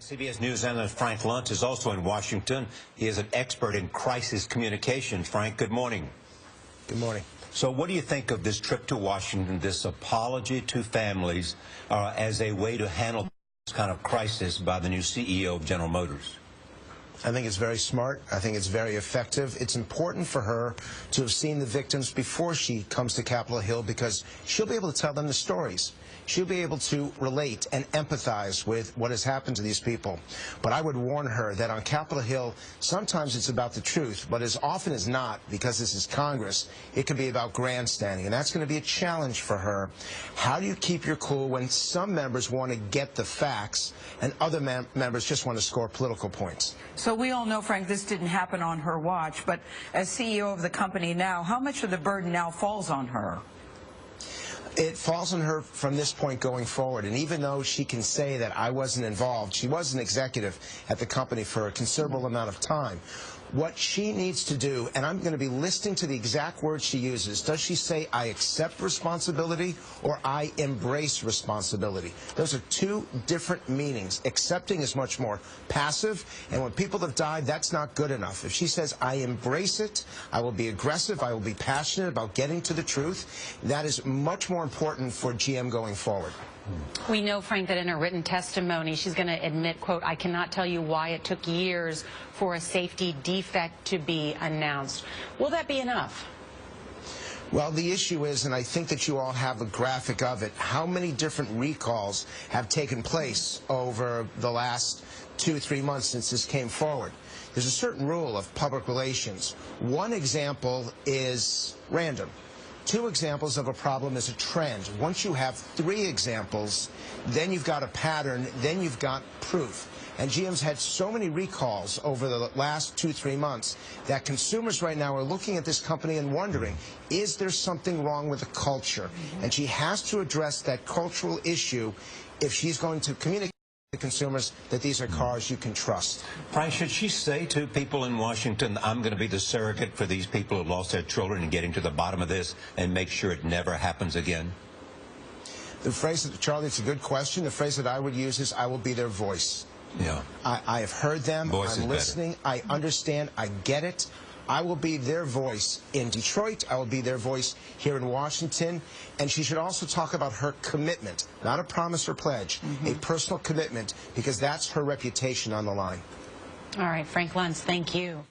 CBS News analyst Frank Luntz is also in Washington. He is an expert in crisis communications. Frank, good morning. Good morning. So what do you think of this trip to Washington, this apology to families as a way to handle this kind of crisis by the new CEO of General Motors? I think it's very smart. I think it's very effective. It's important for her to have seen the victims before she comes to Capitol Hill because she'll be able to tell them the stories. She'll be able to relate and empathize with what has happened to these people. But I would warn her that on Capitol Hill, sometimes it's about the truth, but as often as not, because this is Congress, it can be about grandstanding, and that's going to be a challenge for her. How do you keep your cool when some members want to get the facts and other members just want to score political points? So we all know, Frank, this didn't happen on her watch, but as CEO of the company now, how much of the burden now falls on her? It falls on her from this point going forward. And even though she can say that I wasn't involved, she was an executive at the company for a considerable amount of time. What she needs to do, and I'm going to be listening to the exact words she uses, does she say, I accept responsibility or I embrace responsibility? Those are two different meanings. Accepting is much more passive, and when people have died, that's not good enough. If she says, I embrace it, I will be aggressive, I will be passionate about getting to the truth, that is much more important for GM going forward. We know, Frank, that in her written testimony, she's going to admit, quote, I cannot tell you why it took years for a safety defect to be announced. Will that be enough? Well, the issue is, and I think that you all have a graphic of it, how many different recalls have taken place over the last 2-3 months since this came forward. There's a certain rule of public relations. One example is random. 2 examples of a problem is a trend. Once you have 3 examples, then you've got a pattern, then you've got proof. And GM's had so many recalls over the last 2-3 months that consumers right now are looking at this company and wondering, is there something wrong with the culture? And she has to address that cultural issue if she's going to communicate to consumers that these are cars you can trust. Frank, should she say to people in Washington, I'm going to be the surrogate for these people who lost their children and getting to the bottom of this and make sure it never happens again? The phrase, Charlie, it's a good question. The phrase that I would use is, I will be their voice. Yeah. I have heard them. I'm listening. I understand. I get it. I will be their voice in Detroit. I will be their voice here in Washington. And she should also talk about her commitment, not a promise or pledge, a personal commitment, because that's her reputation on the line. All right, Frank Luntz, thank you.